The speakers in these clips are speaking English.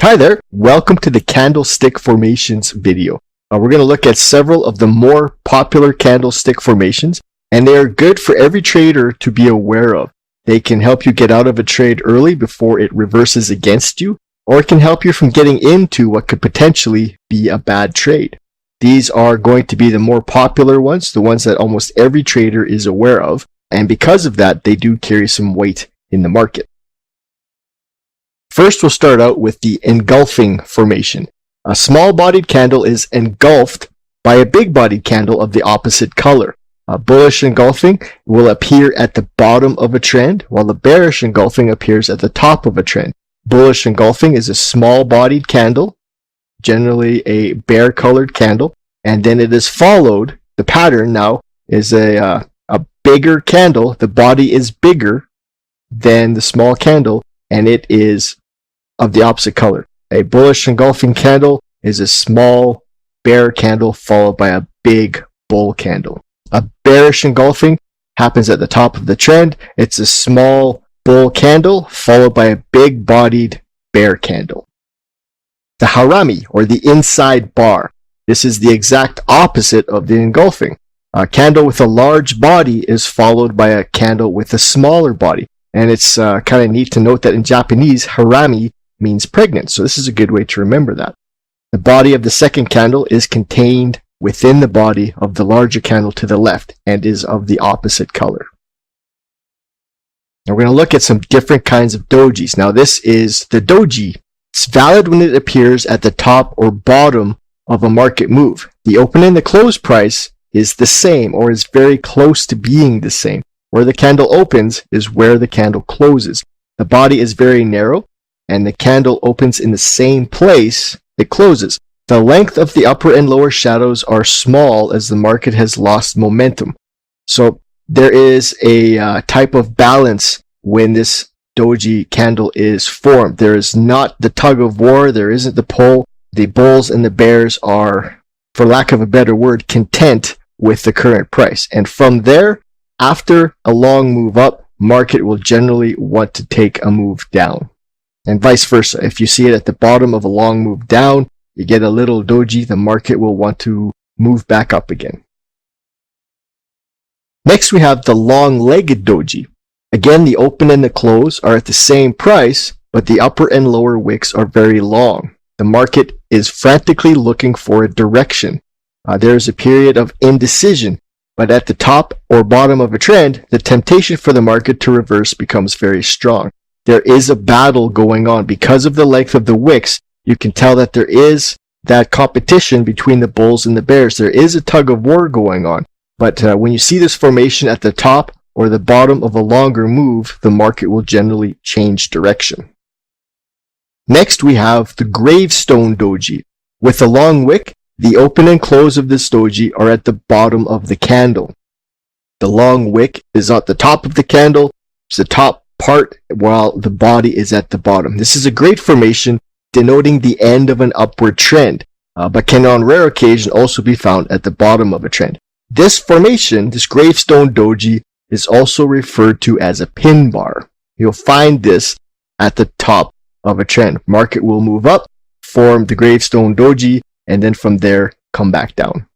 Hi there, welcome to the candlestick formations video. We're going to look at several of the more popular candlestick formations, and they are good for every trader to be aware of. They can help you get out of a trade early before it reverses against you, or it can help you from getting into what could potentially be a bad trade. These are going to be the more popular ones, the ones that almost every trader is aware of, and because of that, they do carry some weight in the market. First, we'll start out with the engulfing formation. A small-bodied candle is engulfed by a big-bodied candle of the opposite color. A bullish engulfing will appear at the bottom of a trend, while the bearish engulfing appears at the top of a trend. Bullish engulfing is a small-bodied candle, generally a bear-colored candle, and then it is followed, the pattern now is a bigger candle. The body is bigger than the small candle, and it is of the opposite color. A bullish engulfing candle is a small bear candle followed by a big bull candle. A bearish engulfing happens at the top of the trend. It's a small bull candle followed by a big bodied bear candle. The harami, or the inside bar. This is the exact opposite of the engulfing. A candle with a large body is followed by a candle with a smaller body. And it's kind of neat to note that in Japanese, harami means pregnant. So this is a good way to remember that. The body of the second candle is contained within the body of the larger candle to the left and is of the opposite color. Now we're going to look at some different kinds of dojis. Now this is the doji. It's valid when it appears at the top or bottom of a market move. The open and the close price is the same or is very close to being the same. Where the candle opens is where the candle closes. The body is very narrow, and the candle opens in the same place it closes. The length of the upper and lower shadows are small as the market has lost momentum. So there is a type of balance when this doji candle is formed. There is not the tug of war, there isn't the pull. The bulls and the bears are, for lack of a better word, content with the current price. And from there, after a long move up, market will generally want to take a move down. And vice versa. If you see it at the bottom of a long move down, you get a little doji, the market will want to move back up again. Next, we have the long-legged doji. Again, the open and the close are at the same price, but the upper and lower wicks are very long. The market is frantically looking for a direction. There is a period of indecision. But at the top or bottom of a trend, the temptation for the market to reverse becomes very strong. There is a battle going on. Because of the length of the wicks, you can tell that there is that competition between the bulls and the bears. There is a tug of war going on. But when you see this formation at the top or the bottom of a longer move, the market will generally change direction. Next, we have the gravestone doji. With a long wick, the open and close of this doji are at the bottom of the candle. The long wick is at the top of the candle. It's the top part while the body is at the bottom. This is a great formation denoting the end of an upward trend, but can on rare occasion also be found at the bottom of a trend. This formation, this gravestone doji, is also referred to as a pin bar. You'll find this at the top of a trend. Market will move up, form the gravestone doji, and then from there, come back down.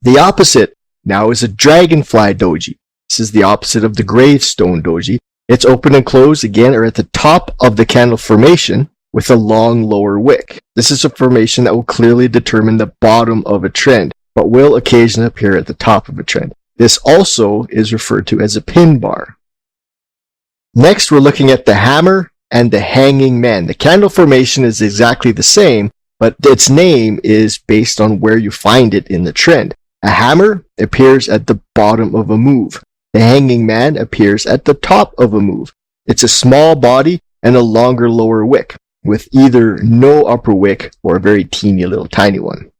The opposite now is a dragonfly doji. This is the opposite of the gravestone doji. Its open and close, again, are at the top of the candle formation with a long lower wick. This is a formation that will clearly determine the bottom of a trend, but will occasionally appear at the top of a trend. This also is referred to as a pin bar. Next, we're looking at the hammer and the hanging man. The candle formation is exactly the same, but its name is based on where you find it in the trend. A hammer appears at the bottom of a move. The hanging man appears at the top of a move. It's a small body and a longer lower wick, with either no upper wick or a very teeny little tiny one.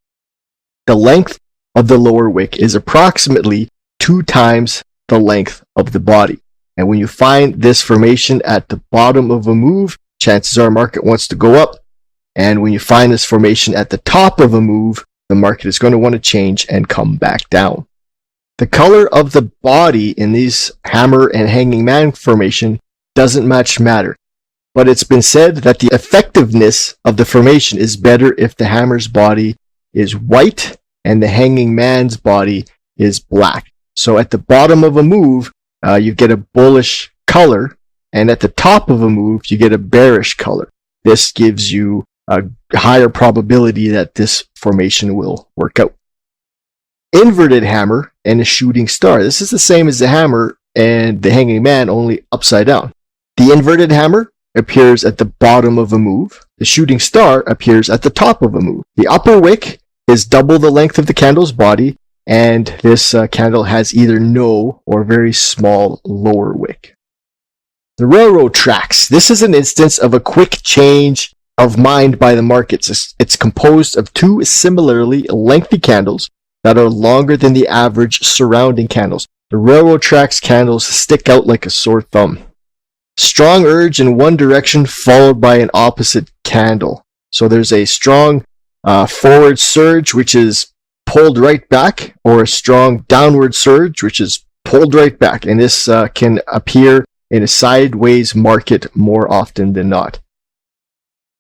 The length of the lower wick is approximately 2 times the length of the body. And when you find this formation at the bottom of a move, chances are market wants to go up. And when you find this formation at the top of a move, the market is going to want to change and come back down. The color of the body in these hammer and hanging man formation doesn't much matter. but it's been said that the effectiveness of the formation is better if the hammer's body is white and the hanging man's body is black. So at the bottom of a move, you get a bullish color, and at the top of a move, you get a bearish color. This gives you a higher probability that this formation will work out. Inverted hammer and a shooting star. This is the same as the hammer and the hanging man, only upside down. The inverted hammer appears at the bottom of a move. The shooting star appears at the top of a move. The upper wick is double the length of the candle's body, and this candle has either no or very small lower wick. The railroad tracks. This is an instance of a quick change of mind by the markets. It's composed of two similarly lengthy candles that are longer than the average surrounding candles. The railroad tracks candles stick out like a sore thumb. Strong urge in one direction followed by an opposite candle. So there's a strong forward surge, which is pulled right back, or a strong downward surge, which is pulled right back. And this can appear in a sideways market more often than not.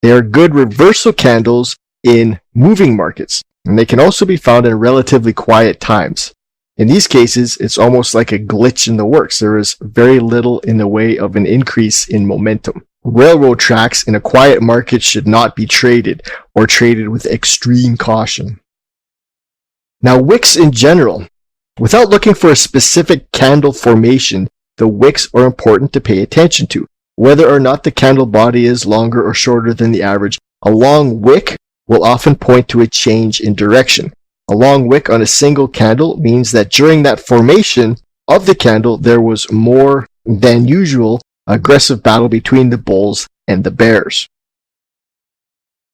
They are good reversal candles in moving markets, and they can also be found in relatively quiet times. In these cases, it's almost like a glitch in the works. There is very little in the way of an increase in momentum. Railroad tracks in a quiet market should not be traded, or traded with extreme caution. Now, wicks in general. Without looking for a specific candle formation, the wicks are important to pay attention to. Whether or not the candle body is longer or shorter than the average, a long wick will often point to a change in direction. A long wick on a single candle means that during that formation of the candle, there was more than usual aggressive battle between the bulls and the bears.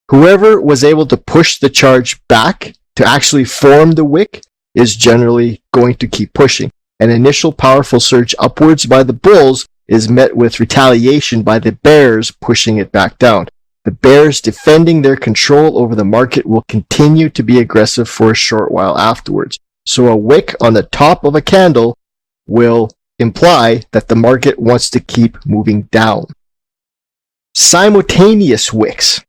Whoever was able to push the charge back to actually form the wick is generally going to keep pushing. An initial powerful surge upwards by the bulls is met with retaliation by the bears pushing it back down. The bears defending their control over the market will continue to be aggressive for a short while afterwards. So a wick on the top of a candle will imply that the market wants to keep moving down. Simultaneous wicks.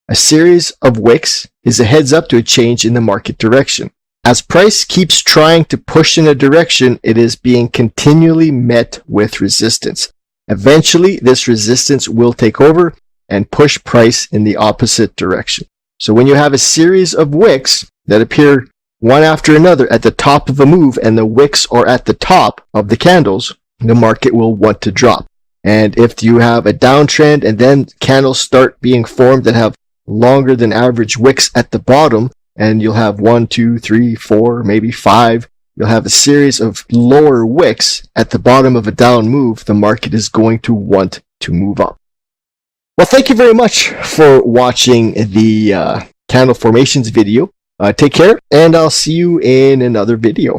A series of wicks is a heads up to a change in the market direction. As price keeps trying to push in a direction, it is being continually met with resistance. Eventually, this resistance will take over and push price in the opposite direction. So when you have a series of wicks that appear one after another at the top of a move, and the wicks are at the top of the candles, the market will want to drop. And if you have a downtrend and then candles start being formed that have longer than average wicks at the bottom, and you'll have 1, 2, 3, 4, maybe 5. You'll have a series of lower wicks at the bottom of a down move. The market is going to want to move up. Well, thank you very much for watching the candle formations video. Take care, and I'll see you in another video.